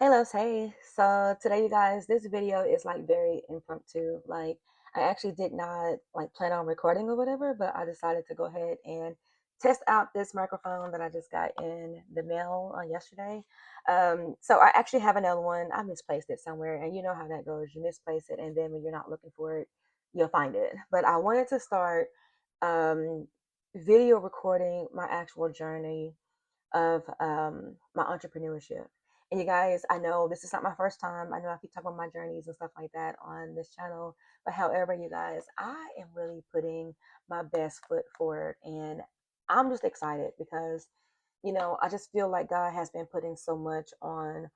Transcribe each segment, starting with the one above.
Hey loves, hey. So today you guys, this video is like very impromptu. Like I actually did not like plan on recording or whatever, but I decided to go ahead and test out this microphone that I just got in the mail on yesterday. So I actually have another one. I misplaced it somewhere, and you know how that goes. You misplace it, and then when you're not looking for it, you'll find it. But I wanted to start um video recording my actual journey of my entrepreneurship. And you guys, I know this is not my first time. I know I keep talking about my journeys and stuff like that on this channel. But however, you guys, I am really putting my best foot forward. And I'm just excited because, I just feel like God has been putting so much on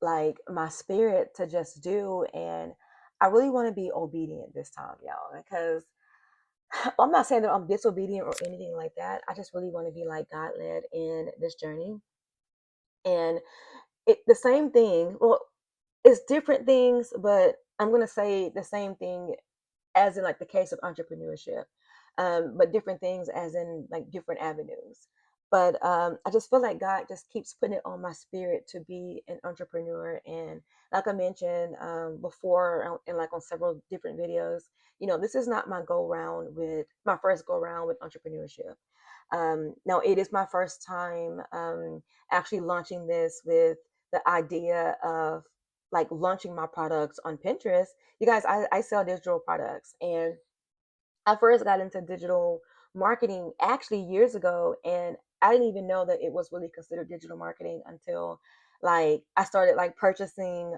like my spirit to just do. And I really want to be obedient this time, y'all, because I'm not saying that I'm disobedient or anything like that. I just really want to be like God led in this journey. And the same thing, well, it's different things, but I'm gonna say the same thing as in like the case of entrepreneurship, but different things as in like different avenues. But I just feel like God just keeps putting it on my spirit to be an entrepreneur. And like I mentioned before, and like on several different videos, this is not my first go round with entrepreneurship. No, it is my first time actually launching this with the idea of like launching my products on Pinterest. You guys, I sell digital products, and I first got into digital marketing actually years ago, and I didn't even know that it was really considered digital marketing until like I started like purchasing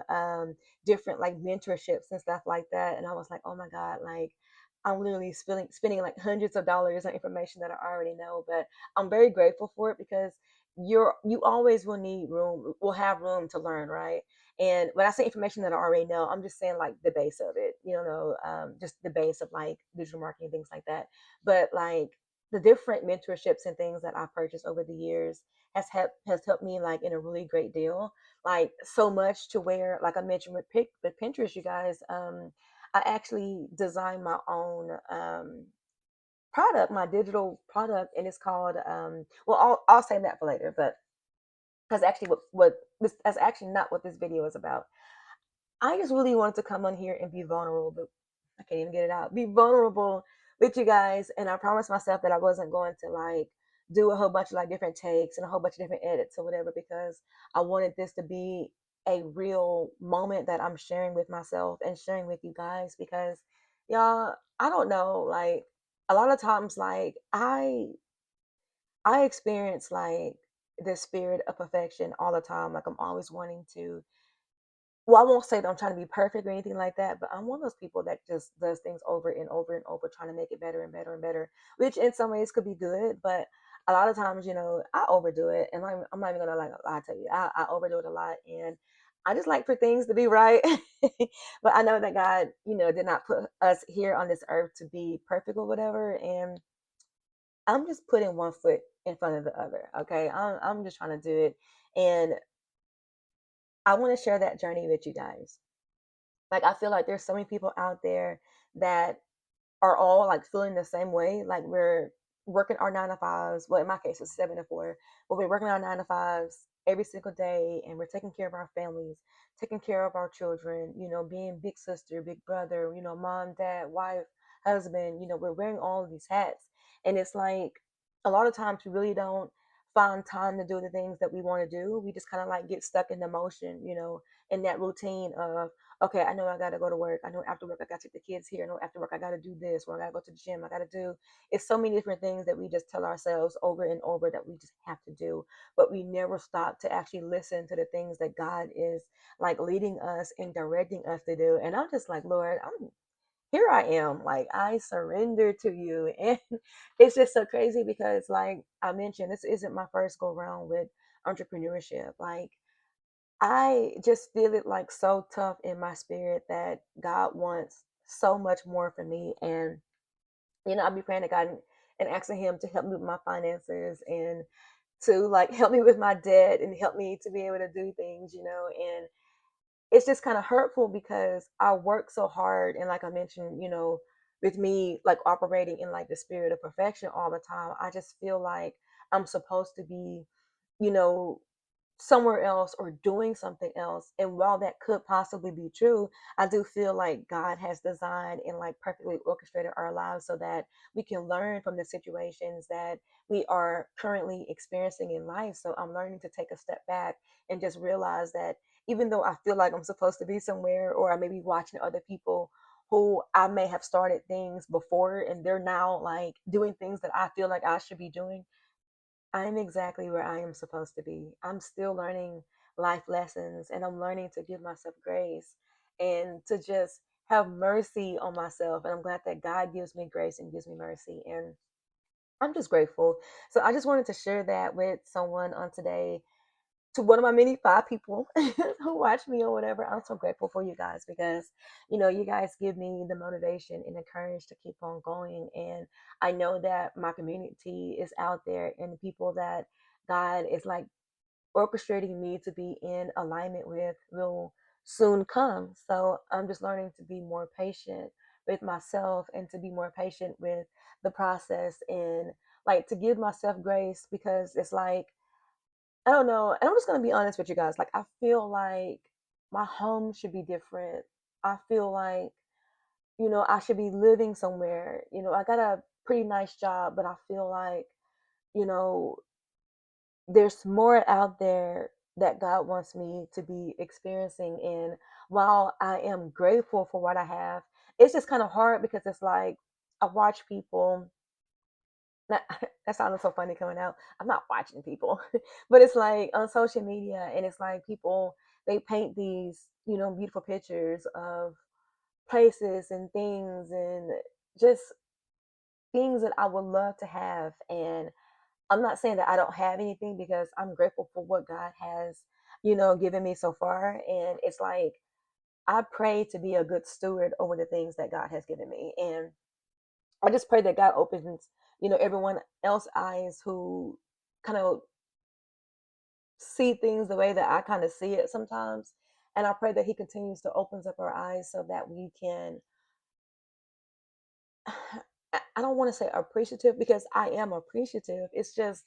different like mentorships and stuff like that, and I was like, oh my god, like I'm literally spending like hundreds of dollars on information that I already know. But I'm very grateful for it because you always will have room to learn, right? And when I say information that I already know, I'm just saying like the base of it, just the base of like digital marketing, things like that. But like the different mentorships and things that I've purchased over the years has helped me like in a really great deal. Like so much to where, like I mentioned with Pinterest, you guys, I actually designed my own product, my digital product, and it's called well, I'll save that for later, but that's actually that's actually not what this video is about. I just really wanted to come on here and be vulnerable, but I can't even get it out. Be vulnerable with you guys, and I promised myself that I wasn't going to like do a whole bunch of like different takes and a whole bunch of different edits or whatever because I wanted this to be a real moment that I'm sharing with myself and sharing with you guys because y'all, I don't know, like a lot of times like I experience like the spirit of perfection all the time. Like I'm always wanting to, well, I won't say that I'm trying to be perfect or anything like that, but I'm one of those people that just does things over and over and over, trying to make it better and better and better, which in some ways could be good, but a lot of times, I overdo it, and I'm not even gonna like lie to you. I overdo it a lot, and I just like for things to be right. But I know that God, did not put us here on this earth to be perfect or whatever, and I'm just putting one foot in front of the other. Okay, I'm just trying to do it, and I want to share that journey with you guys. Like I feel like there's so many people out there that are all like feeling the same way. Like we're working our 9 to 5s. Well, in my case, it's 7 to 4, but we're working our 9 to 5s every single day, and we're taking care of our families, taking care of our children. Being big sister, big brother. Mom, dad, wife, husband. We're wearing all of these hats, and it's like a lot of times we really don't find time to do the things that we want to do. We just kind of like get stuck in the motion, in that routine of, okay, I know I got to go to work. I know after work I got to take the kids here. I know after work I got to do this, or I got to go to the gym. I got to do. It's so many different things that we just tell ourselves over and over that we just have to do, but we never stop to actually listen to the things that God is like leading us and directing us to do. And I'm just like, Lord, I'm here. I am like I surrender to you, and it's just so crazy because, like I mentioned, this isn't my first go round with entrepreneurship. Like I just feel it like so tough in my spirit that God wants so much more for me. And, I'll be praying to God and asking Him to help me with my finances and to like help me with my debt and help me to be able to do things, and it's just kind of hurtful because I work so hard. And like I mentioned, with me like operating in like the spirit of perfection all the time, I just feel like I'm supposed to be, you know, somewhere else or doing something else. And while that could possibly be true, I do feel like God has designed and like perfectly orchestrated our lives so that we can learn from the situations that we are currently experiencing in life. So I'm learning to take a step back and just realize that even though I feel like I'm supposed to be somewhere, or I may be watching other people who I may have started things before and they're now like doing things that I feel like I should be doing, I'm exactly where I am supposed to be. I'm still learning life lessons, and I'm learning to give myself grace and to just have mercy on myself. And I'm glad that God gives me grace and gives me mercy. And I'm just grateful. So I just wanted to share that with someone on today, to one of my many 5 people who watch me or whatever. I'm so grateful for you guys because, you guys give me the motivation and the courage to keep on going. And I know that my community is out there and the people that God is like orchestrating me to be in alignment with will soon come. So I'm just learning to be more patient with myself and to be more patient with the process and like to give myself grace because it's like, I don't know. And I'm just gonna be honest with you guys. Like, I feel like my home should be different. I feel like, I should be living somewhere. I got a pretty nice job, but I feel like, you know, there's more out there that God wants me to be experiencing. And while I am grateful for what I have, it's just kind of hard because it's like I watch people. That, that sounded so funny coming out. I'm not watching people, but it's like on social media, and it's like people they paint these, beautiful pictures of places and things, and just things that I would love to have. And I'm not saying that I don't have anything because I'm grateful for what God has, given me so far. And it's like I pray to be a good steward over the things that God has given me, and I just pray that God opens, everyone else eyes who kind of see things the way that I kind of see it sometimes. And I pray that He continues to opens up our eyes so that we can. I don't want to say appreciative because I am appreciative. It's just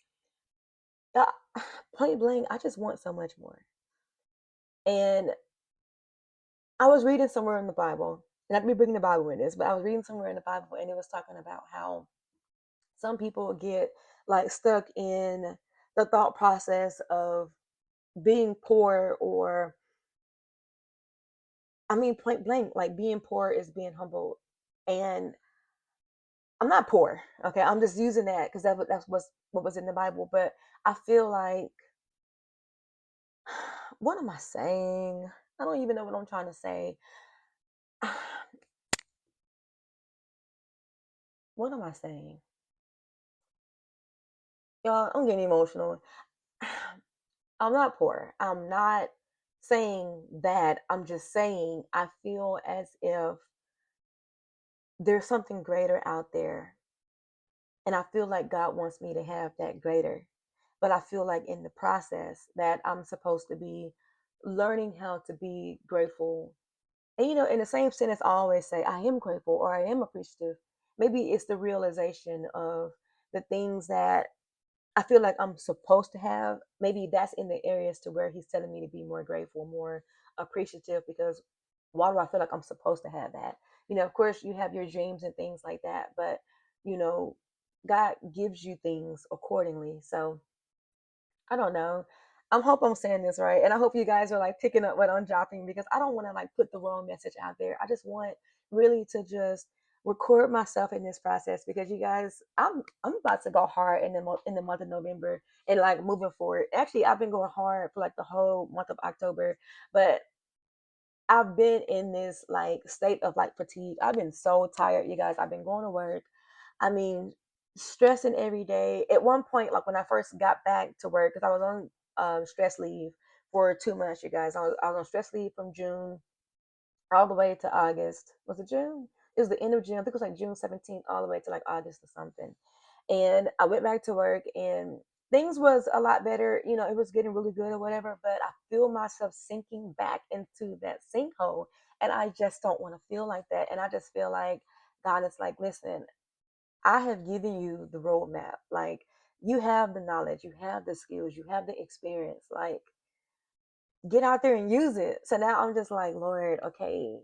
uh, point blank. I just want so much more. And I was reading somewhere in the Bible, not me bringing the Bible in this, but I was reading somewhere in the Bible, and it was talking about how some people get like stuck in the thought process of being poor, or I mean point blank, like being poor is being humble. And I'm not poor, okay? I'm just using that because what was in the Bible. But I feel like, what am I saying? I don't even know what I'm trying to say. What am I saying? Y'all, I'm getting emotional. I'm not poor. I'm not saying that. I'm just saying I feel as if there's something greater out there. And I feel like God wants me to have that greater. But I feel like in the process that I'm supposed to be learning how to be grateful. And in the same sentence, I always say, I am grateful or I am appreciative. Maybe it's the realization of the things that I feel like I'm supposed to have. Maybe that's in the areas to where He's telling me to be more grateful, more appreciative, because why do I feel like I'm supposed to have that? Of course, you have your dreams and things like that, but, you know, God gives you things accordingly. So I don't know. I hope I'm saying this right. And I hope you guys are like picking up what I'm dropping because I don't want to like put the wrong message out there. I just want really to just record myself in this process because you guys, I'm about to go hard in the month of November and like moving forward. Actually, I've been going hard for like the whole month of October, but I've been in this like state of like fatigue. I've been so tired, you guys. I've been going to work. I mean, stressing every day. At one point, like when I first got back to work, because I was on stress leave for 2 months, you guys. I was on stress leave from June all the way to August. Was it June? It was the end of June. I think it was like June 17th all the way to like August or something. And I went back to work and things was a lot better. It was getting really good or whatever, but I feel myself sinking back into that sinkhole. And I just don't want to feel like that. And I just feel like God is like, listen, I have given you the roadmap. Like, you have the knowledge, you have the skills, you have the experience. Like, get out there and use it. So now I'm just like, Lord, okay,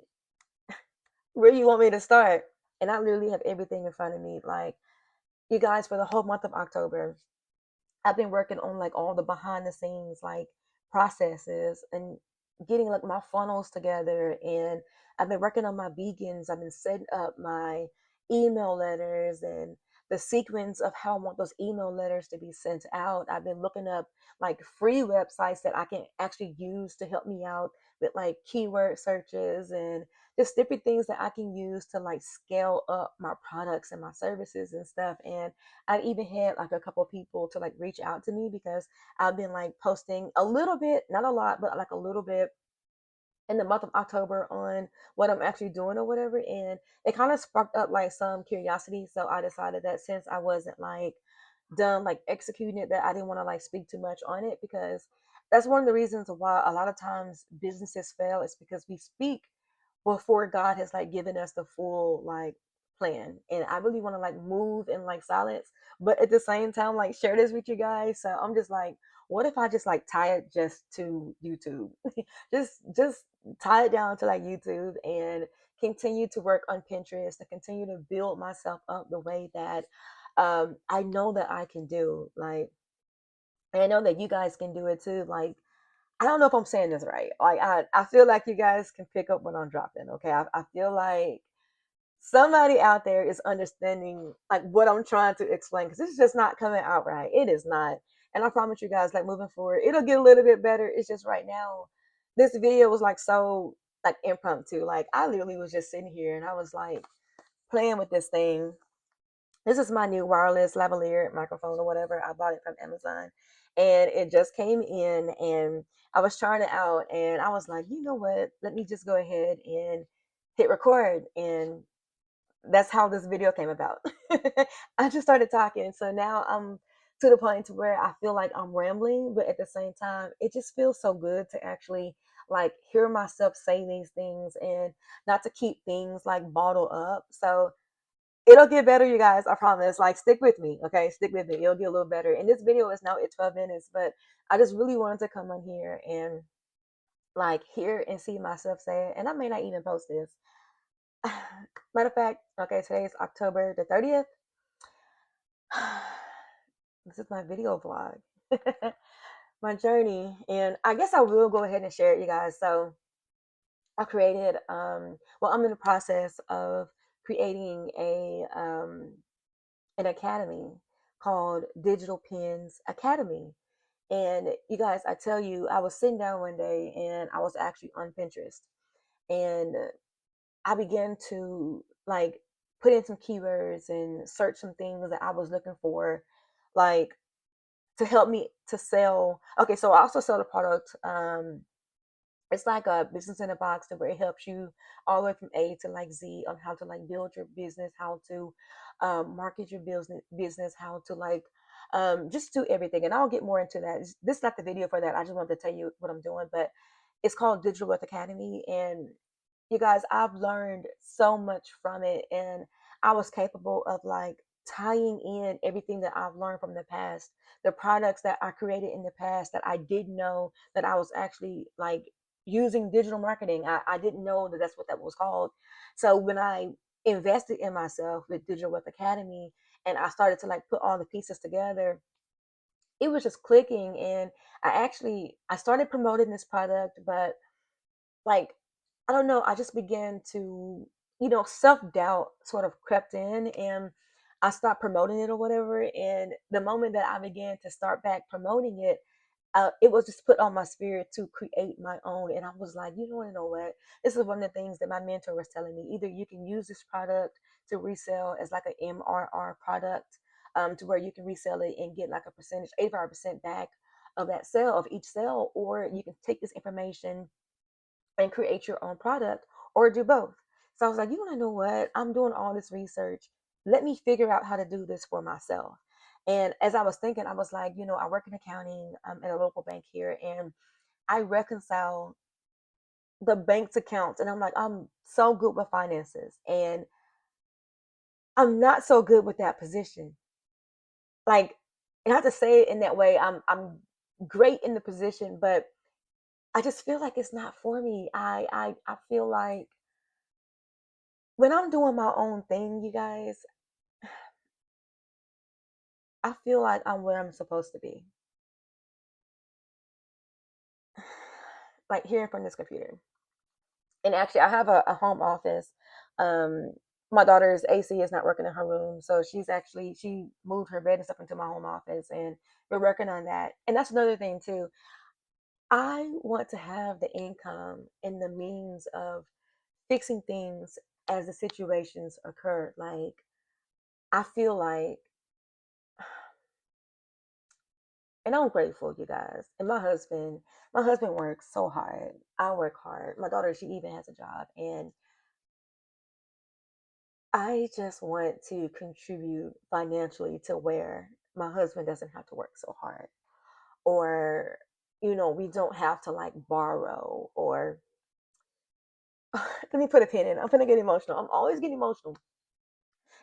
where you want me to start? And I literally have everything in front of me. Like, you guys, for the whole month of October, I've been working on like all the behind the scenes like processes and getting like my funnels together, and I've been working on my vegans. I've been setting up my email letters and the sequence of how I want those email letters to be sent out. I've been looking up like free websites that I can actually use to help me out with like keyword searches and just different things that I can use to like scale up my products and my services and stuff. And I've even had like a couple people to like reach out to me because I've been like posting a little bit, not a lot, but like a little bit in the month of October on what I'm actually doing or whatever. And it kind of sparked up like some curiosity. So I decided that since I wasn't like done like executing it, that I didn't want to like speak too much on it, because that's one of the reasons why a lot of times businesses fail is because we speak before God has like given us the full like plan. And I really want to like move in like silence, but at the same time like share this with you guys. So I'm just like, what if I just like tie it just to YouTube? just tie it down to like YouTube and continue to work on Pinterest to continue to build myself up the way that I know that I can do. Like, and I know that you guys can do it too. Like, I don't know if I'm saying this right. Like, I feel like you guys can pick up what I'm dropping. Okay. I feel like somebody out there is understanding like what I'm trying to explain, because it's just not coming out right. It is not. And I promise you guys, like moving forward, it'll get a little bit better. It's just right now, this video was like so like impromptu. Like, I literally was just sitting here and I was like playing with this thing. This is my new wireless lavalier microphone or whatever. I bought it from Amazon and it just came in, and I was trying it out and I was like, you know what? Let me just go ahead and hit record. And that's how this video came about. I just started talking. So now I'm to the point to where I feel like I'm rambling, but at the same time, it just feels so good to actually like hear myself say these things and not to keep things like bottled up. So it'll get better, you guys. I promise. Like, stick with me, okay? Stick with me. It'll get a little better. And this video is now at 12 minutes, but I just really wanted to come on here and like hear and see myself say it. And I may not even post this. Matter of fact, okay, today is October the 30th. This is my video vlog, my journey. And I guess I will go ahead and share it, you guys. So I created, well, I'm in the process of creating an academy called Digital Pens Academy. And you guys, I tell you, I was sitting down one day and I was actually on Pinterest, and I began to like put in some keywords and search some things that I was looking for, like to help me to sell. Okay, so I also sell the product. It's like a business in a box where it helps you all the way from A to like Z on how to like build your business, how to market your business, how to like just do everything. And I'll get more into that. This is not the video for that. I just wanted to tell you what I'm doing, but it's called Digital Wealth Academy. And you guys, I've learned so much from it, and I was capable of like tying in everything that I've learned from the past, the products that I created in the past that I didn't know that I was actually like using digital marketing. I didn't know that that's what that was called. So when I invested in myself with Digital Wealth Academy and I started to like put all the pieces together, it was just clicking. And I started promoting this product, but like, I don't know, I just began to, self-doubt sort of crept in, and I stopped promoting it or whatever. And the moment that I began to start back promoting it, it was just put on my spirit to create my own. And I was like, you want to know what? This is one of the things that my mentor was telling me. Either you can use this product to resell as like an MRR product, to where you can resell it and get like a percentage, 85% back of that sale, of each sale, or you can take this information and create your own product, or do both. So I was like, you want to know what? I'm doing all this research. Let me figure out how to do this for myself. And as I was thinking, I was like, I work in accounting at a local bank here, and I reconcile the bank's accounts. And I'm like, I'm so good with finances, and I'm not so good with that position. Like, and I have to say it in that way, I'm great in the position, but I just feel like it's not for me. I feel like when I'm doing my own thing, you guys, I feel like I'm where I'm supposed to be. Like hearing from this computer. And actually, I have a home office. Um, my daughter's AC is not working in her room, so she moved her bed and stuff into my home office, and we're working on that. And that's another thing too. I want to have the income and the means of fixing things as the situations occur. Like I feel like, and I'm grateful, you guys. And my husband works so hard. I work hard. My daughter, she even has a job, and I just want to contribute financially to where my husband doesn't have to work so hard, or we don't have to like borrow, or let me put a pin in. I'm gonna get emotional. I'm always getting emotional,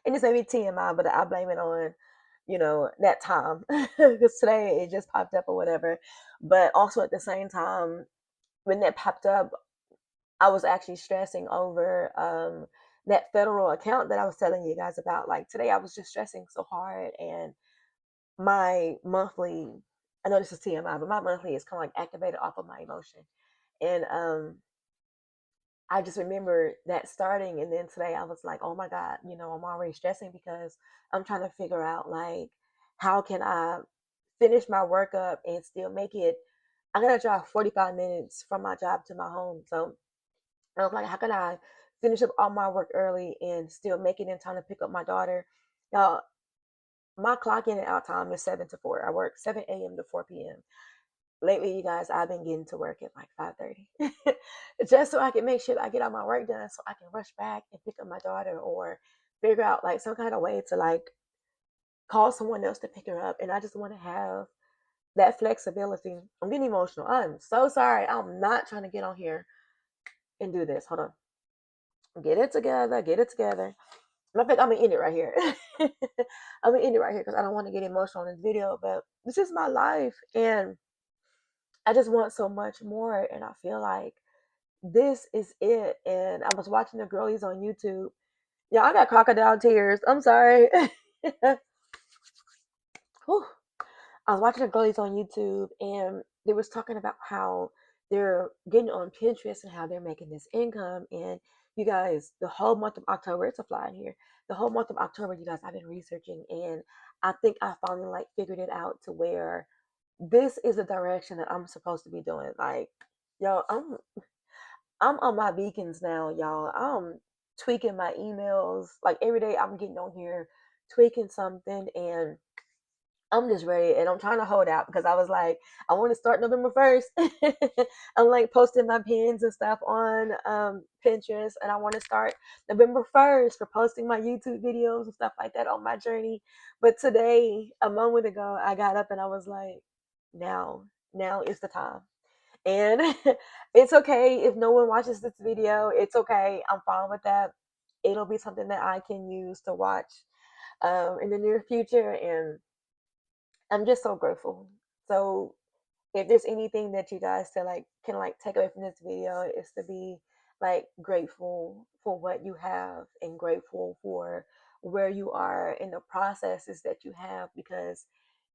and it's maybe TMI, but I blame it on that time because today it just popped up or whatever. But also at the same time, when that popped up, I was actually stressing over that federal account that I was telling you guys about. Like today, I was just stressing so hard, and my monthly, I know this is TMI, but my monthly is kind of like activated off of my emotion. And I just remember that starting. And then today I was like, oh my God, I'm already stressing because I'm trying to figure out like, how can I finish my work up and still make it? I gotta drive 45 minutes from my job to my home. So I was like, how can I finish up all my work early and still make it in time to pick up my daughter? Now, my clock in and out time is 7 to 4. I work 7 a.m. to 4 p.m. Lately, you guys, I've been getting to work at like 5:30, just so I can make sure that I get all my work done, so I can rush back and pick up my daughter, or figure out like some kind of way to like call someone else to pick her up. And I just want to have that flexibility. I'm getting emotional. I'm so sorry. I'm not trying to get on here and do this. Hold on. Get it together. Get it together. I think I'm gonna end it right here. I'm gonna end it right here because I don't want to get emotional in this video. But this is my life, and I just want so much more. And I feel like this is it. And I was watching the girlies on YouTube. Yeah, I got crocodile tears. I'm sorry. Whew. I was watching the girlies on YouTube, and they was talking about how they're getting on Pinterest and how they're making this income. And you guys, the whole month of October, it's a fly in here. The whole month of October, you guys, I've been researching, and I think I finally like figured it out to where this is the direction that I'm supposed to be doing. Like, yo, I'm on my beacons now, y'all. I'm tweaking my emails. Like every day I'm getting on here, tweaking something, and I'm just ready, and I'm trying to hold out because I was like, I want to start November 1st. I'm like posting my pins and stuff on Pinterest, and I want to start November 1st for posting my YouTube videos and stuff like that on my journey. But today, a moment ago, I got up and I was like, now is the time. And it's okay if no one watches this video. It's okay. I'm fine with that. It'll be something that I can use to watch in the near future. And I'm just so grateful. So if there's anything that you guys can like take away from this video, is to be like grateful for what you have and grateful for where you are in the processes that you have, because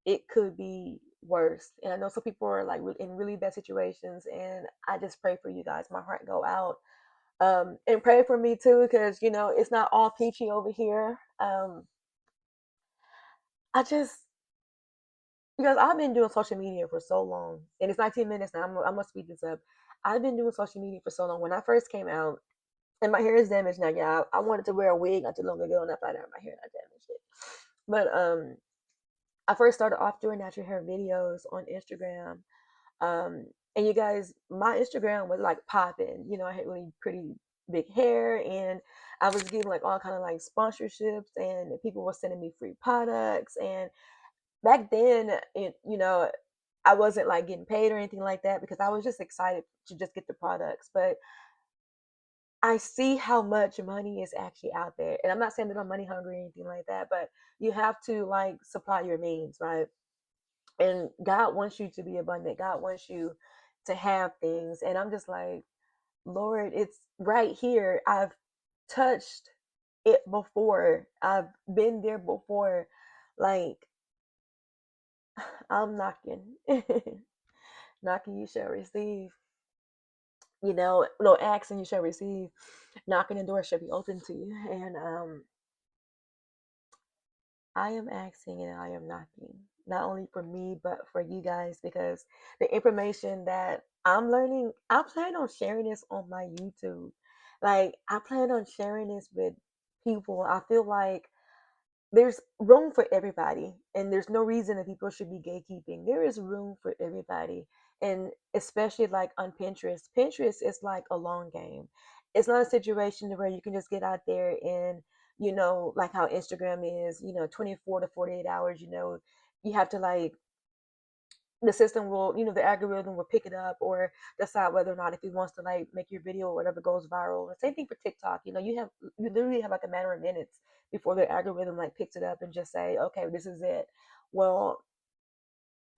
it could be worse. And I know some people are like in really bad situations, and I just pray for you guys. My heart go out. And pray for me too, because it's not all peachy over here. I just Because I've been doing social media for so long, and it's 19 minutes now. I'm gonna speed this up. I've been doing social media for so long. When I first came out, and my hair is damaged now. Yeah, I wanted to wear a wig not too long ago, and I found out my hair not damaged it. But I first started off doing natural hair videos on Instagram. And you guys, my Instagram was like popping. I had really pretty big hair, and I was getting like all kind of like sponsorships, and people were sending me free products. And back then, I wasn't like getting paid or anything like that because I was just excited to just get the products. But I see how much money is actually out there. And I'm not saying that I'm money hungry or anything like that, but you have to like supply your means, right? And God wants you to be abundant. God wants you to have things. And I'm just like, Lord, it's right here. I've touched it before. I've been there before. Like, I'm knocking. Knocking, you shall receive. No, asking, you shall receive. Knocking, the door shall be open to you. And I am asking and I am knocking, not only for me, but for you guys, because the information that I'm learning, I plan on sharing this on my YouTube. Like, I plan on sharing this with people. I feel like there's room for everybody, and there's no reason that people should be gatekeeping. There is room for everybody, and especially like on Pinterest. Pinterest is like a long game. It's not a situation where you can just get out there and, like how Instagram is, 24 to 48 hours. You have to, like, the system will, the algorithm will pick it up or decide whether or not if it wants to, like, make your video or whatever goes viral. The same thing for TikTok. You literally have like a matter of minutes before the algorithm, like, picks it up and just say, okay, this is it. Well,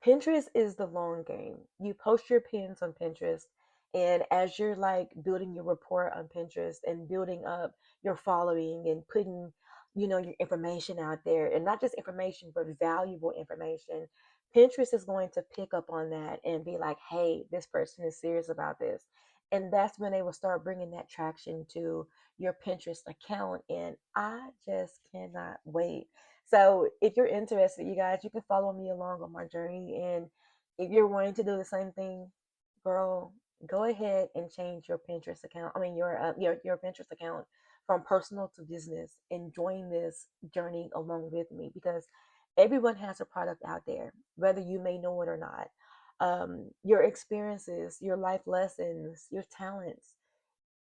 Pinterest is the long game. You post your pins on Pinterest, and as you're, like, building your rapport on Pinterest and building up your following and putting, your information out there, and not just information, but valuable information, Pinterest is going to pick up on that and be like, hey, this person is serious about this. And that's when they will start bringing that traction to your Pinterest account. And I just cannot wait. So if you're interested, you guys, you can follow me along on my journey. And if you're wanting to do the same thing, girl, go ahead and change your Pinterest account. I mean, your Pinterest account from personal to business, and join this journey along with me, because everyone has a product out there, whether you may know it or not. Your experiences, your life lessons, your talents,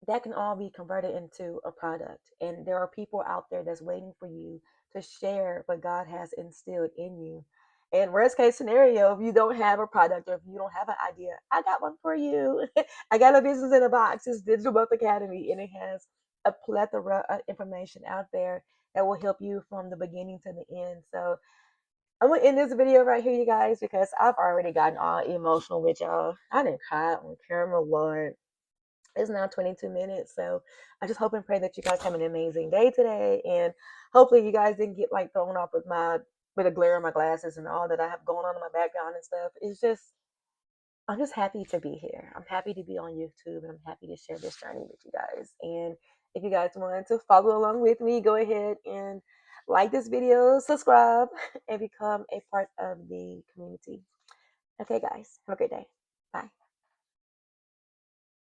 that can all be converted into a product. And there are people out there that's waiting for you to share what God has instilled in you. And worst case scenario, if you don't have a product or if you don't have an idea, I got one for you. I got a business in a box. It's Digital Wealth Academy, and it has a plethora of information out there that will help you from the beginning to the end. So I'm gonna end this video right here, you guys, because I've already gotten all emotional with y'all. I didn't cry on camera, Lord. It's now 22 minutes. So I just hope and pray that you guys have an amazing day today. And hopefully you guys didn't get, like, thrown off with a glare in my glasses and all that I have going on in my background and stuff. I'm just happy to be here. I'm happy to be on YouTube, and I'm happy to share this journey with you guys. And if you guys want to follow along with me, go ahead and like this video, subscribe, and become a part of the community. Okay, guys, have a great day. Bye.